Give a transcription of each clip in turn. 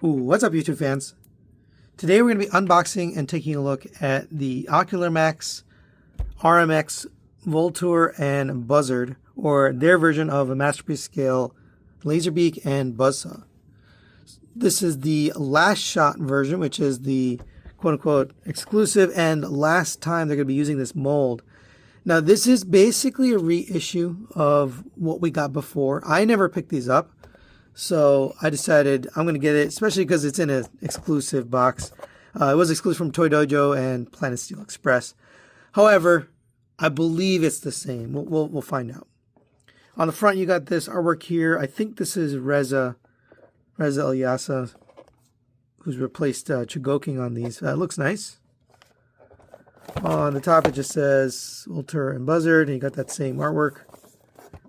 What's up, YouTube fans? Today we're going to be unboxing and taking a look at the Ocular RMX Volture and Buzzard, or their version of a masterpiece scale Laserbeak and Buzzsaw. This is the last shot version, which is the quote-unquote exclusive and last time they're going to be using this mold. Now, this is basically a reissue of what we got before. I never picked these up, so I decided I'm going to get it, especially because it's in an exclusive box. It was exclusive from Toydojo and Planet Steel Express. However, I believe it's the same. We'll find out. On the front, you got this artwork here. I think this is Reza Ilyasa, who's replaced Chugoking on these. Looks nice. On the top, it just says Volture and Buzzard, and you got that same artwork.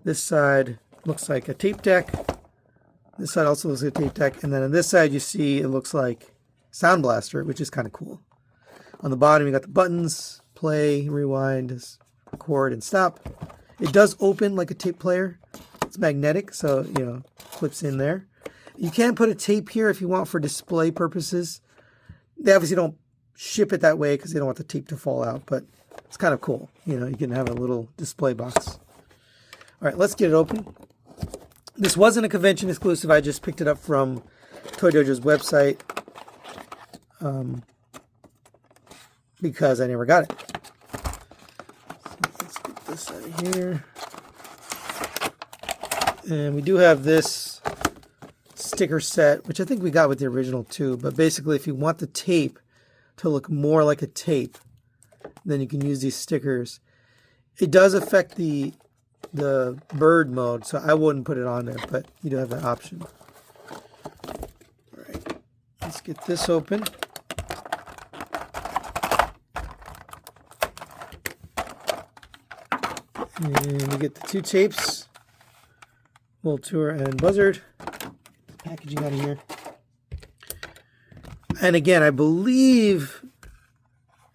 This side looks like a tape deck. This side also looks like a tape deck. And then on this side, you see it looks like Sound Blaster, which is kind of cool. On the bottom, you got the buttons, play, rewind, record, and stop. It does open like a tape player. It's magnetic, so, clips in there. You can put a tape here if you want for display purposes. They obviously don't ship it that way because they don't want the tape to fall out, but it's kind of cool. You can have a little display box. All right, let's get it open. This wasn't a convention exclusive. I just picked it up from Toydojo's website because I never got it. So let's get this out of here. And we do have this sticker set, which I think we got with the original too. But basically, if you want the tape to look more like a tape, then you can use these stickers. It does affect the bird mode, so I wouldn't put it on there, but you do have that option. All right, let's get this open. And we get the two tapes, Volture and Buzzard. Packaging out of here. And again, I believe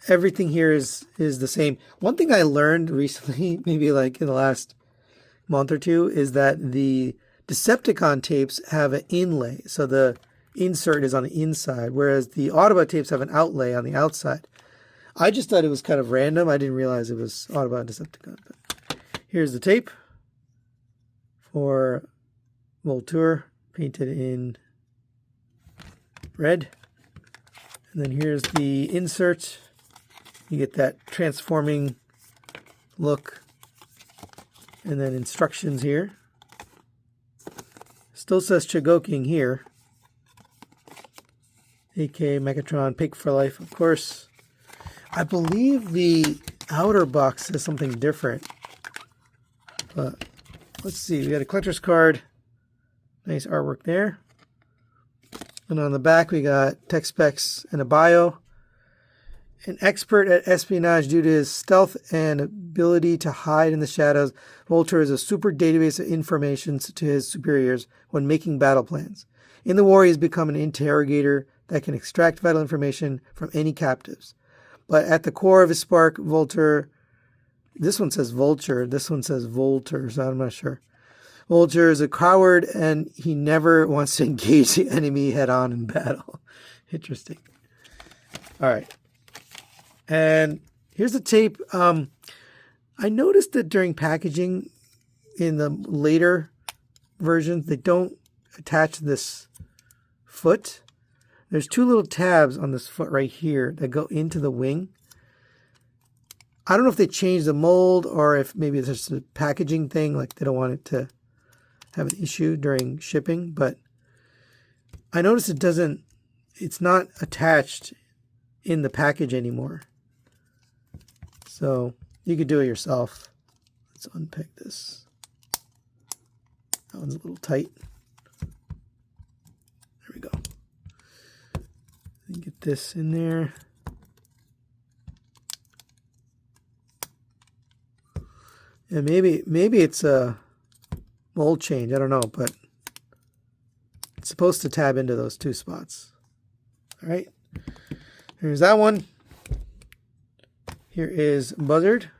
everything here is the same. One thing I learned recently, maybe like in the last month or two, is that the Decepticon tapes have an inlay. So the insert is on the inside, whereas the Autobot tapes have an outlay on the outside. I just thought it was kind of random. I didn't realize it was Autobot and Decepticon. But here's the tape for Volture, painted in red. And then here's the insert. You get that transforming look. And then instructions here. Still says Chugoking here. AK Megatron, Pick for Life, of course. I believe the outer box says something different. But let's see. We got a collector's card. Nice artwork there. And on the back, we got tech specs and a bio. An expert at espionage due to his stealth and ability to hide in the shadows, Volture is a super database of information to his superiors when making battle plans. In the war, he has become an interrogator that can extract vital information from any captives. But at the core of his spark, Volture, this one says Vulture, this one says Volture, so I'm not sure. Volture is a coward, and he never wants to engage the enemy head-on in battle. Interesting. All right. And here's the tape. I noticed that during packaging in the later versions, they don't attach this foot. There's two little tabs on this foot right here that go into the wing. I don't know if they changed the mold or if maybe it's just a packaging thing, like they don't want it to have an issue during shipping, but I noticed it's not attached in the package anymore. So you could do it yourself. Let's unpick this. That one's a little tight. There we go. Get this in there. And maybe it's a mold change. I don't know, but it's supposed to tab into those two spots. All right. Here's that one. Here is Buzzard.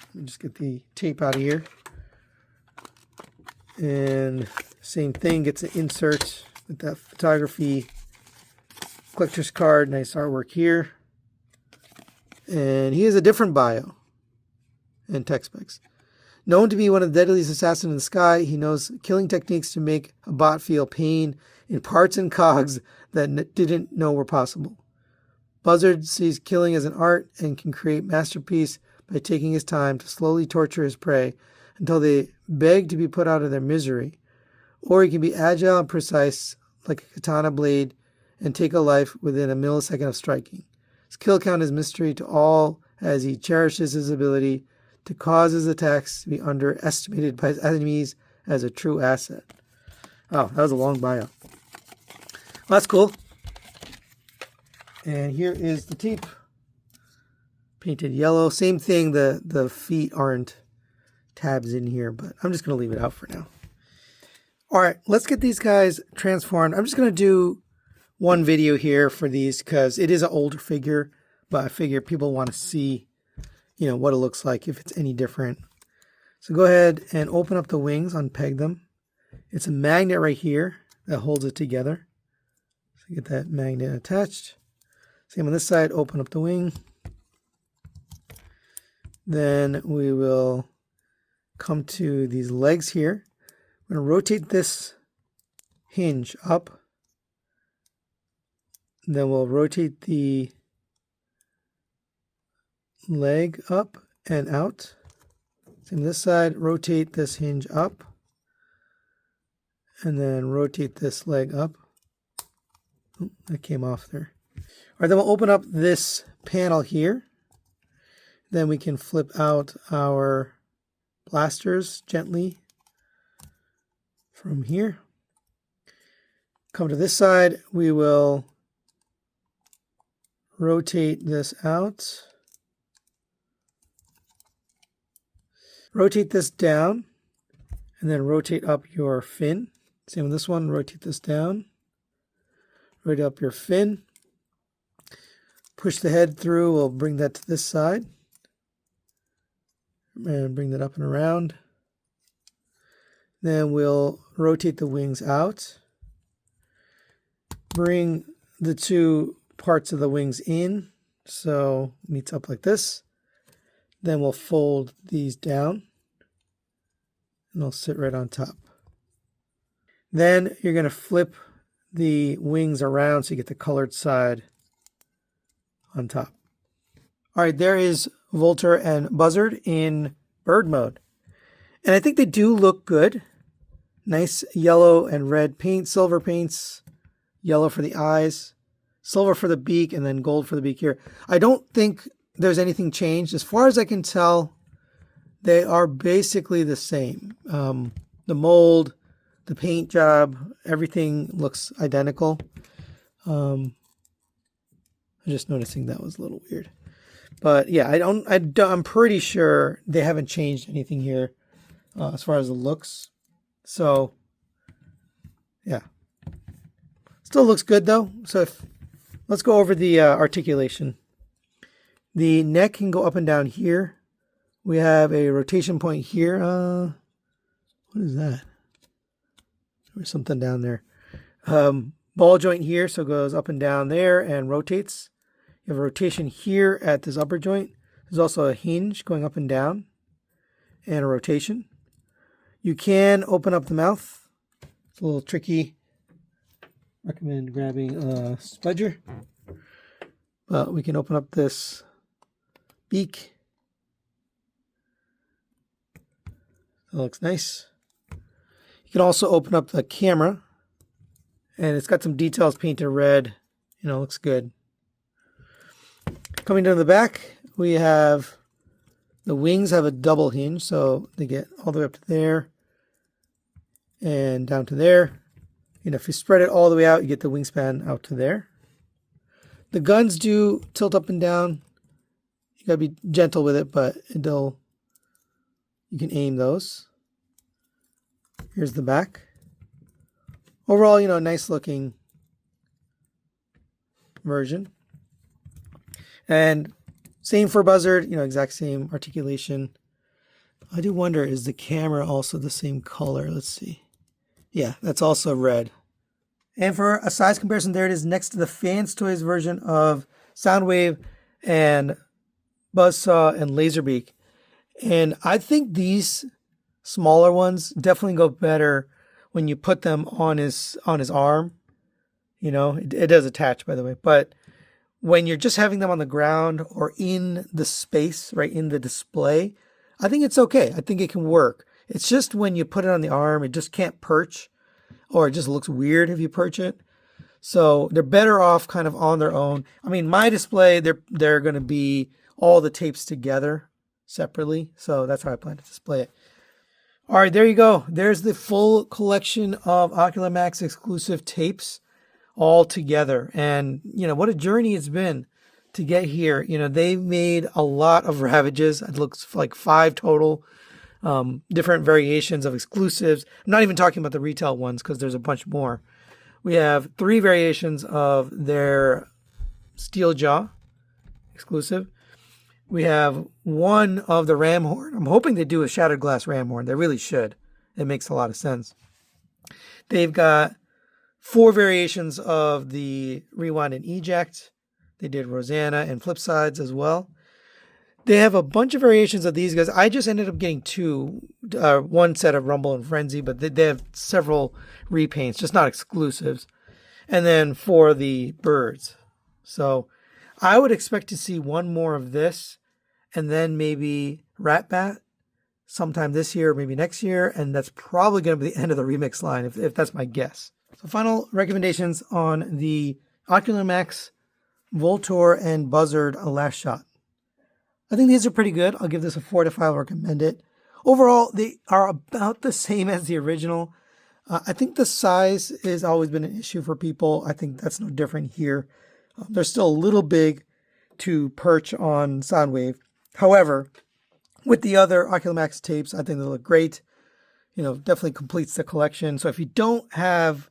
Let me just get the tape out of here. And same thing, gets an insert with that photography collector's card. Nice artwork here. And he has a different bio and tech specs. Known to be one of the deadliest assassins in the sky, he knows killing techniques to make a bot feel pain in parts and cogs that didn't know were possible. Buzzard sees killing as an art and can create masterpiece by taking his time to slowly torture his prey until they beg to be put out of their misery. Or he can be agile and precise like a katana blade and take a life within a millisecond of striking. His kill count is mystery to all as he cherishes his ability to cause his attacks to be underestimated by his enemies as a true asset. Oh, that was a long bio. Well, that's cool. And here is the tape. Painted yellow. Same thing, the feet aren't tabs in here, but I'm just going to leave it out for now. All right, let's get these guys transformed. I'm just going to do one video here for these because it is an older figure, but I figure people want to see, what it looks like, if it's any different. So go ahead and open up the wings, unpeg them. It's a magnet right here that holds it together. So get that magnet attached. Same on this side, open up the wing. Then we will come to these legs here. I'm going to rotate this hinge up. Then we'll rotate the leg up and out. Same this side, rotate this hinge up. And then rotate this leg up. Oh, that came off there. All right, then we'll open up this panel here. Then we can flip out our blasters gently from here. Come to this side, we will rotate this out. Rotate this down, and then rotate up your fin. Same with this one, rotate this down. Rotate up your fin. Push the head through, we'll bring that to this side. And bring that up and around. Then we'll rotate the wings out. Bring the two parts of the wings in, so it meets up like this. Then we'll fold these down, and they'll sit right on top. Then you're going to flip the wings around so you get the colored side on top. All right, there is Volture and Buzzard in bird mode. And I think they do look good. Nice yellow and red paint, silver paints, yellow for the eyes, silver for the beak, and then gold for the beak here. I don't think there's anything changed. As far as I can tell, they are basically the same. The mold, the paint job, everything looks identical. I'm just noticing that was a little weird. But yeah, I'm pretty sure they haven't changed anything here as far as the looks. So yeah, still looks good though. So let's go over the articulation. The neck can go up and down here. We have a rotation point here. What is that? There's something down there. Ball joint here, so it goes up and down there and rotates. You have a rotation here at this upper joint. There's also a hinge going up and down and a rotation. You can open up the mouth. It's a little tricky. Recommend grabbing a spudger. But we can open up this beak. That looks nice. You can also open up the camera. And it's got some details painted red. Looks good. Coming down the back, we have the wings have a double hinge, so they get all the way up to there and down to there. If you spread it all the way out, you get the wingspan out to there. The guns do tilt up and down. You gotta be gentle with it, but you can aim those. Here's the back. Overall, nice looking version. And same for Buzzard, exact same articulation. I do wonder, is the camera also the same color? Let's see. Yeah, that's also red. And for a size comparison, there it is next to the Fans Toys version of Soundwave and Buzzsaw and Laserbeak. And I think these smaller ones definitely go better when you put them on his arm. You know, it does attach, by the way. But when you're just having them on the ground or in the space, right, in the display, I think it's okay. I think it can work. It's just when you put it on the arm, it just can't perch, or it just looks weird if you perch it. So they're better off kind of on their own. I mean, my display, they're going to be all the tapes together separately. So that's how I plan to display it. All right, there you go. There's the full collection of Ocular Max exclusive tapes all together. And, you know, what a journey it's been to get here. You know, they made a lot of ravages. It looks like 5 total different variations of exclusives. I'm not even talking about the retail ones because there's a bunch more. We have 3 variations of their steel jaw exclusive. We have 1 of the ram horn. I'm hoping they do a shattered glass ram horn. They really should. It makes a lot of sense. They've got 4 variations of the rewind and eject. They did Rosanna and flip sides as well. They have a bunch of variations of these guys. I just ended up getting 2, 1 set of Rumble and Frenzy, but they have several repaints, just not exclusives. And then for the birds. So I would expect to see 1 more of this, and then maybe Rat Bat sometime this year, maybe next year, and that's probably going to be the end of the remix line, if that's my guess. So final recommendations on the Ocular Max Volture and Buzzard Last Shot. I think these are pretty good. I'll give this a 4 to 5. I'll recommend it. Overall, they are about the same as the original. I think the size has always been an issue for people. I think that's no different here. They're still a little big to perch on Soundwave. However, with the other Ocular Max tapes, I think they look great. You know, definitely completes the collection. So if you don't have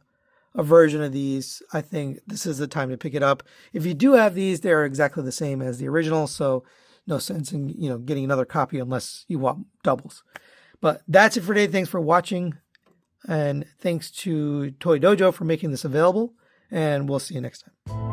a version of these, I think this is the time to pick it up. If you do have these, they're exactly the same as the original. So no sense in, you know, getting another copy unless you want doubles. But that's it for today. Thanks for watching. And thanks to Toydojo for making this available. And we'll see you next time.